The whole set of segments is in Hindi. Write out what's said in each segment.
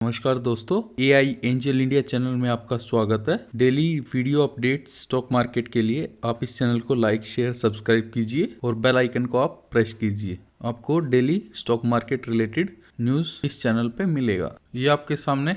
नमस्कार दोस्तों, एआई एंजल इंडिया चैनल में आपका स्वागत है। Daily video updates stock market के लिए आप इस चैनल को लाइक, शेयर, सब्सक्राइब कीजिए और बेल आइकन को आप प्रेस कीजिए। आपको daily stock market related news इस चैनल पे मिलेगा। ये आपके सामने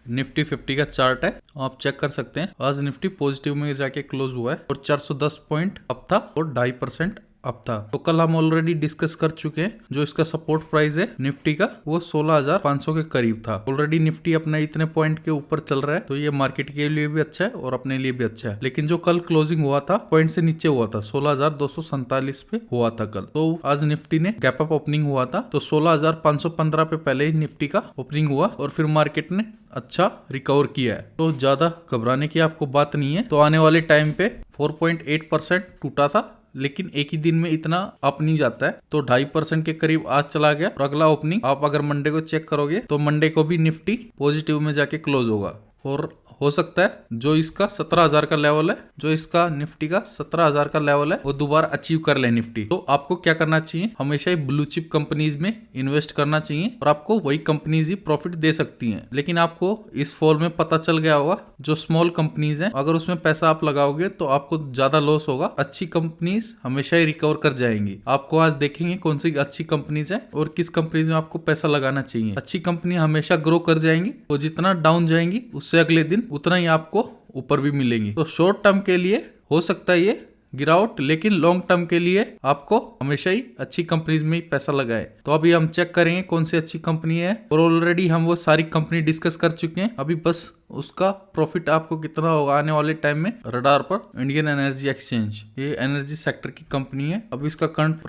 निफ्टी 50 का चार्ट है, आप चेक कर सकते हैं। आज निफ्टी पॉजिटिव में जाके क्लोज हुआ है और 410 पॉइंट अप था और 2.5% अप था। तो कल हम ऑलरेडी डिस्कस कर चुके हैं, जो इसका सपोर्ट प्राइस है निफ्टी का वो 16,500 के करीब था। ऑलरेडी निफ्टी अपने इतने पॉइंट के ऊपर चल रहा है, तो ये मार्केट के लिए भी अच्छा है और अपने लिए भी अच्छा है। लेकिन जो कल क्लोजिंग हुआ था पॉइंट से नीचे हुआ था, 16,247 पे हुआ था कल। तो आज निफ्टी ने गैप अप ओपनिंग हुआ था, तो 16,515 पे पहले ही निफ्टी का ओपनिंग हुआ और फिर मार्केट ने अच्छा रिकवर किया है। तो ज्यादा घबराने की आपको बात नहीं है। तो आने वाले टाइम पे 4.8% टूटा था, लेकिन एक ही दिन में इतना अप नहीं जाता है, तो 2.5% के करीब आज चला गया। और अगला ओपनिंग आप अगर मंडे को चेक करोगे तो मंडे को भी निफ्टी पॉजिटिव में जाके क्लोज होगा और हो सकता है जो इसका 17,000 का लेवल है, जो इसका निफ्टी का 17,000 का लेवल है, वो दोबारा अचीव कर ले निफ्टी। तो आपको क्या करना चाहिए, हमेशा ही ब्लू चिप कंपनीज में इन्वेस्ट करना चाहिए और आपको वही कंपनीज ही प्रॉफिट दे सकती हैं। लेकिन आपको इस फॉल में पता चल गया होगा, जो स्मॉल कंपनीज हैं अगर उसमें पैसा आप लगाओगे तो आपको ज्यादा लॉस होगा। अच्छी कंपनीज हमेशा ही रिकवर कर जाएंगी। आपको आज देखेंगे कौन सी अच्छी कंपनीज है और किस कंपनीज में आपको पैसा लगाना चाहिए। अच्छी कंपनी हमेशा ग्रो कर जाएंगी और जितना डाउन जाएंगी उससे अगले दिन उतना ही आपको ऊपर भी मिलेंगी। तो शॉर्ट टर्म के लिए हो सकता है ये गिरावट, लेकिन लॉन्ग टर्म के लिए आपको हमेशा ही अच्छी कंपनीज में ही पैसा लगाए। तो अभी हम चेक करेंगे कौन सी अच्छी कंपनी है और ऑलरेडी हम वो सारी कंपनी डिस्कस कर चुके हैं। अभी बस उसका प्रॉफिट आपको कितना होगा आने वाले टाइम में। रडार पर इंडियन एनर्जी एक्सचेंज, ये एनर्जी सेक्टर की कंपनी है। अब इसका करंट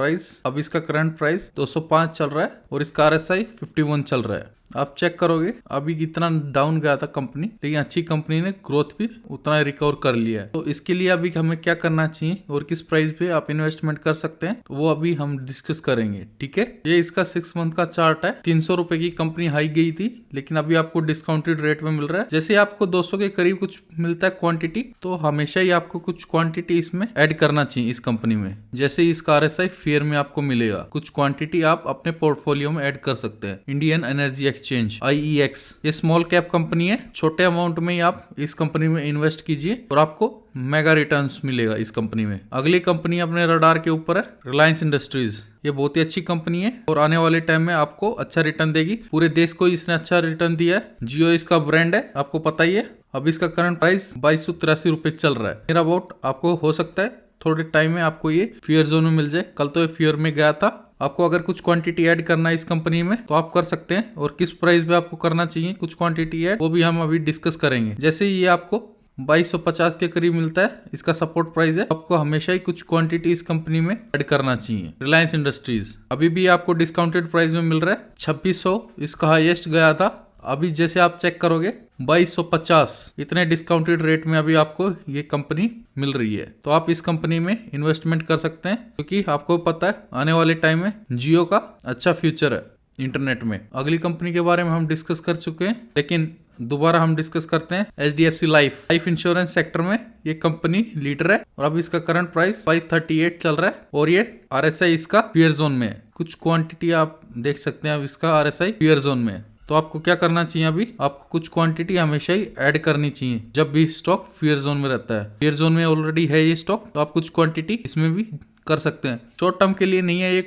प्राइस 205 चल रहा है और इसका RSI 51 चल रहा है। आप चेक करोगे अभी कितना डाउन गया था कंपनी, लेकिन अच्छी कंपनी ने ग्रोथ भी उतना रिकवर कर लिया है। तो इसके लिए अभी हमें क्या करना चाहिए और किस प्राइस पे आप इन्वेस्टमेंट कर सकते हैं, तो वो अभी हम डिस्कस करेंगे। ठीक है, ये इसका 6 मंथ का चार्ट है। 300 रुपए की कंपनी हाई गई थी, लेकिन अभी आपको डिस्काउंटेड रेट में मिल रहा है। जैसे आपको 200 के करीब कुछ मिलता है क्वांटिटी, तो हमेशा ही आपको कुछ क्वांटिटी इसमें ऐड करना चाहिए इस कंपनी में। जैसे इसका RSI फेयर में आपको मिलेगा, कुछ क्वांटिटी आप अपने पोर्टफोलियो में ऐड कर सकते हैं। इंडियन एनर्जी एक्सचेंज IEX, ये स्मॉल कैप कंपनी है। छोटे अमाउंट में ही आप इस कंपनी में इन्वेस्ट कीजिए और आपको मेगा रिटर्न्स मिलेगा इस कंपनी में। अगली कंपनी अपने रडार के ऊपर है रिलायंस इंडस्ट्रीज। ये बहुत ही अच्छी कंपनी है और आने वाले टाइम में आपको अच्छा रिटर्न देगी। पूरे देश को इसने अच्छा रिटर्न दिया है। जियो इसका ब्रांड है, आपको पता ही है। अब इसका करंट प्राइस 2283 रुपए चल रहा है। मेरा अबाउट आपको हो सकता है थोड़े टाइम में आपको ये फियर जोन में मिल जाए। कल तो ये फियर में गया था। आपको अगर कुछ क्वांटिटी ऐड करना है इस कंपनी में तो आप कर सकते हैं, और किस प्राइस पे आपको करना चाहिए कुछ क्वांटिटी ऐड, वो भी हम अभी डिस्कस करेंगे। जैसे ये आपको 2250 के करीब मिलता है, इसका सपोर्ट प्राइस है। आपको हमेशा ही कुछ क्वांटिटी इस कंपनी में ऐड करना चाहिए। रिलायंस इंडस्ट्रीज अभी भी आपको डिस्काउंटेड प्राइस में मिल रहा है। 2600 इसका हाईएस्ट गया था। अभी जैसे आप चेक करोगे 2250 इतने डिस्काउंटेड रेट में अभी आपको ये कंपनी मिल रही है। तो आप इस कंपनी में इन्वेस्टमेंट कर सकते हैं, क्योंकि आपको पता है आने वाले टाइम में जियो का अच्छा फ्यूचर है इंटरनेट में। अगली कंपनी के बारे में हम डिस्कस कर चुके हैं, लेकिन दोबारा हम डिस्कस करते हैं। HDFC लाइफ इंश्योरेंस सेक्टर में ये कंपनी लीडर है और अब इसका करंट प्राइस 538 चल रहा है और ये RSI इसका फियर जोन में है। कुछ क्वांटिटी आप देख सकते हैं, अब इसका RSI फियर जोन में है। तो आपको क्या करना चाहिए, अभी आपको कुछ क्वांटिटी हमेशा ही ऐड करनी चाहिए जब भी स्टॉक फियर जोन में रहता है। फियर जोन में ऑलरेडी है ये स्टॉक, तो आप कुछ क्वांटिटी इसमें भी कर सकते हैं। शॉर्ट टर्म के लिए नहीं है ये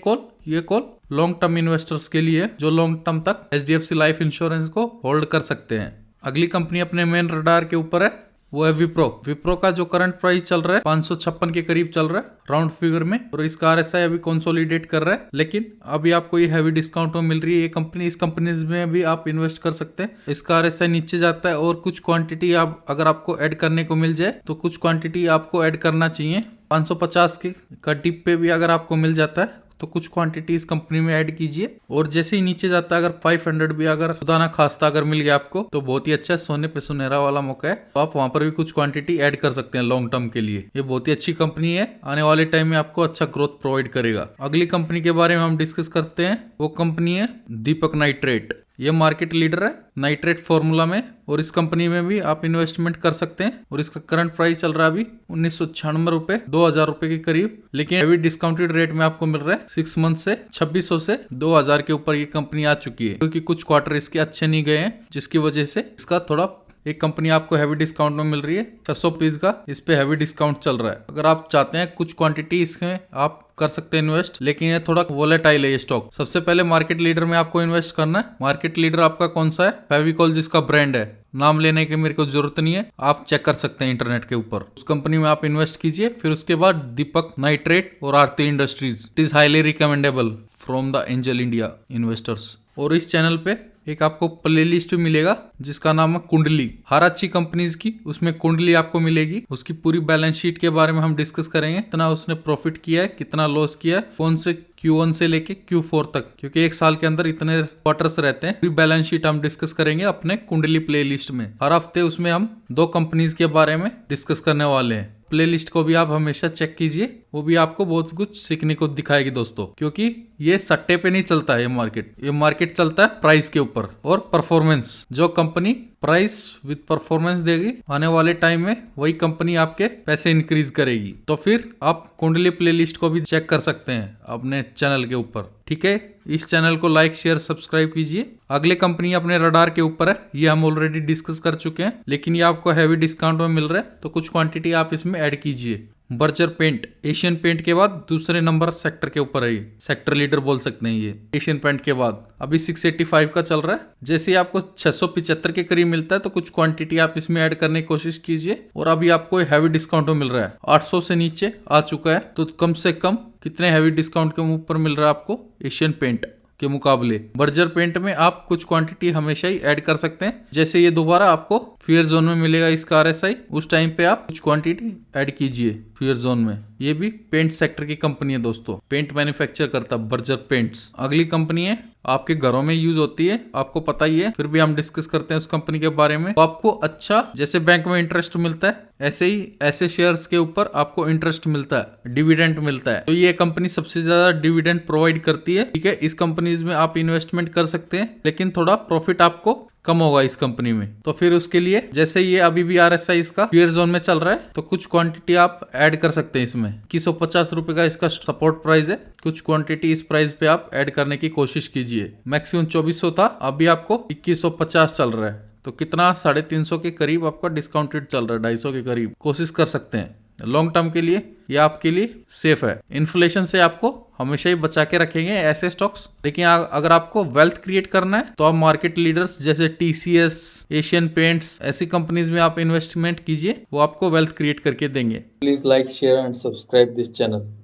कॉल लॉन्ग टर्म इन्वेस्टर्स के लिए, जो लॉन्ग टर्म तक HDFC लाइफ इंश्योरेंस को होल्ड कर सकते हैं। अगली कंपनी अपने मेन रडार के ऊपर है, वो है विप्रो का जो करंट प्राइस चल रहा है 556 के करीब चल रहा है राउंड फिगर में, और इसका RSI अभी कंसोलिडेट कर रहा है। लेकिन अभी आपको ये हैवी डिस्काउंट में मिल रही है ये कंपनी। इस कंपनी में भी आप इन्वेस्ट कर सकते हैं। इसका RSI नीचे जाता है और कुछ क्वांटिटी आप अगर आपको ऐड करने को मिल जाए तो कुछ क्वांटिटी आपको ऐड करना चाहिए। 550 के का डिप पे भी अगर आपको मिल जाता है तो कुछ क्वांटिटी इस कंपनी में ऐड कीजिए। और जैसे ही नीचे जाता है अगर 500 भी अगर खुदा ना खास्ता अगर मिल गया आपको तो बहुत ही अच्छा सोने पे सुनहरा वाला मौका है। तो आप वहां पर भी कुछ क्वांटिटी ऐड कर सकते हैं लॉन्ग टर्म के लिए। ये बहुत ही अच्छी कंपनी है, आने वाले टाइम में आपको अच्छा ग्रोथ प्रोवाइड करेगा। अगली कंपनी के बारे में हम डिस्कस करते हैं, वो कंपनी है दीपक नाइट्रेट। ये मार्केट लीडर है नाइट्रेट फॉर्मूला में, और इस कंपनी में भी आप इन्वेस्टमेंट कर सकते हैं। और इसका करंट प्राइस चल रहा है अभी 1996 रुपए, 2000 रुपए के करीब, लेकिन अभी डिस्काउंटेड रेट में आपको मिल रहा है 6 मंथ से 2600 से 2000 के ऊपर ये कंपनी आ चुकी है, क्योंकि कुछ क्वार्टर इसके अच्छे नहीं गए हैं, जिसकी वजह से इसका थोड़ा एक कंपनी आपको हैवी डिस्काउंट में मिल रही है 600 पीस का, इस पे हैवी डिस्काउंट चल रहा है। अगर आप चाहते हैं कुछ क्वांटिटी इसमें आप कर सकते हैं इन्वेस्ट, लेकिन ये थोड़ा वोलेटाइल है ये स्टॉक। सबसे पहले मार्केट लीडर में आपको इन्वेस्ट करना है। मार्केट लीडर आपका कौन सा है? फेविकॉल जिसका ब्रांड है, नाम लेने की मेरे को जरूरत नहीं है, आप चेक कर सकते हैं इंटरनेट के ऊपर। उस कंपनी में आप इन्वेस्ट कीजिए। फिर उसके बाद दीपक नाइट्रेट और Aarti Industries, it is highly recommendable from the angel India investors. और इस चैनल पे एक आपको प्लेलिस्ट भी मिलेगा जिसका नाम है कुंडली, हर अच्छी कंपनीज की, उसमें कुंडली आपको मिलेगी। उसकी पूरी बैलेंस शीट के बारे में हम डिस्कस करेंगे, कितना उसने प्रॉफिट किया है, कितना लॉस किया है, कौन से Q1 से लेके Q4 तक, क्योंकि एक साल के अंदर इतने क्वार्टर्स रहते हैं। पूरी बैलेंस शीट हम डिस्कस करेंगे अपने कुंडली प्लेलिस्ट में। हर हफ्ते उसमें हम 2 कंपनीज के बारे में डिस्कस करने वाले हैं। प्लेलिस्ट को भी आप हमेशा चेक कीजिए, वो भी आपको बहुत कुछ सीखने को दिखाएगी दोस्तों, क्योंकि ये सट्टे पे नहीं चलता है ये मार्केट चलता है प्राइस के ऊपर और परफॉर्मेंस। जो कंपनी प्राइस विद परफॉर्मेंस देगी आने वाले टाइम में, वही कंपनी आपके पैसे इंक्रीज करेगी। तो फिर आप कुंडली प्लेलिस्ट को भी चेक कर सकते हैं अपने चैनल के ऊपर, ठीक है। इस चैनल को लाइक शेयर सब्सक्राइब कीजिए। अगले कंपनी अपने रडार के ऊपर है, ये हम ऑलरेडी डिस्कस कर चुके हैं, लेकिन ये आपको हैवी डिस्काउंट में मिल रहा है, तो कुछ क्वांटिटी आप इसमें ऐड कीजिए। बर्जर पेंट, एशियन पेंट के बाद दूसरे नंबर सेक्टर के ऊपर है, ये सेक्टर लीडर बोल सकते हैं। ये एशियन पेंट के बाद अभी 685 का चल रहा है। जैसे ही आपको 675 के करीब मिलता है, तो कुछ क्वांटिटी आप इसमें ऐड करने की कोशिश कीजिए। और अभी आपको हैवी डिस्काउंट में मिल रहा है, 800 से नीचे आ चुका है, तो कम से कम कितने हैवी डिस्काउंट के ऊपर मिल रहा है आपको एशियन पेंट के मुकाबले? बर्जर पेंट में आप कुछ क्वांटिटी हमेशा ही ऐड कर सकते हैं। जैसे ये दोबारा आपको फेयर जोन में मिलेगा इसका RSI, उस टाइम पे आप कुछ क्वांटिटी ऐड कीजिए फेयर जोन में। ये भी पेंट सेक्टर की कंपनी है दोस्तों, पेंट मैन्युफैक्चर करता बर्जर पेंट्स। अगली कंपनी है आपके घरों में यूज होती है, आपको पता ही है, फिर भी हम डिस्कस करते हैं उस कंपनी के बारे में। तो आपको अच्छा, जैसे बैंक में इंटरेस्ट मिलता है, ऐसे ही ऐसे शेयर्स के ऊपर आपको इंटरेस्ट मिलता है, डिविडेंड मिलता है। तो ये कंपनी सबसे ज्यादा डिविडेंड प्रोवाइड करती है, ठीक है। इस कंपनीज में आप इन्वेस्टमेंट कर सकते हैं, लेकिन थोड़ा प्रॉफिट आपको कम होगा इस कंपनी में। तो फिर उसके लिए, जैसे ये अभी भी RSI इसका फेयर जोन में चल रहा है, तो कुछ क्वांटिटी आप ऐड कर सकते हैं इसमें। 2150 रुपए का इसका सपोर्ट प्राइस है, कुछ क्वांटिटी इस प्राइस पे आप ऐड करने की कोशिश कीजिए। मैक्सिमम 2400 था, अभी आपको 2150 चल रहा है, तो कितना 350 के करीब आपका डिस्काउंटेड चल रहा है, 250 के करीब। कोशिश कर सकते हैं लॉन्ग टर्म के लिए, ये आपके लिए सेफ है। इन्फ्लेशन से आपको हमेशा ही बचा के रखेंगे ऐसे स्टॉक्स। लेकिन अगर आपको वेल्थ क्रिएट करना है, तो आप मार्केट लीडर्स जैसे TCS, एशियन पेंट्स, ऐसी कंपनीज में आप इन्वेस्टमेंट कीजिए, वो आपको वेल्थ क्रिएट करके देंगे। Please like share and subscribe this channel.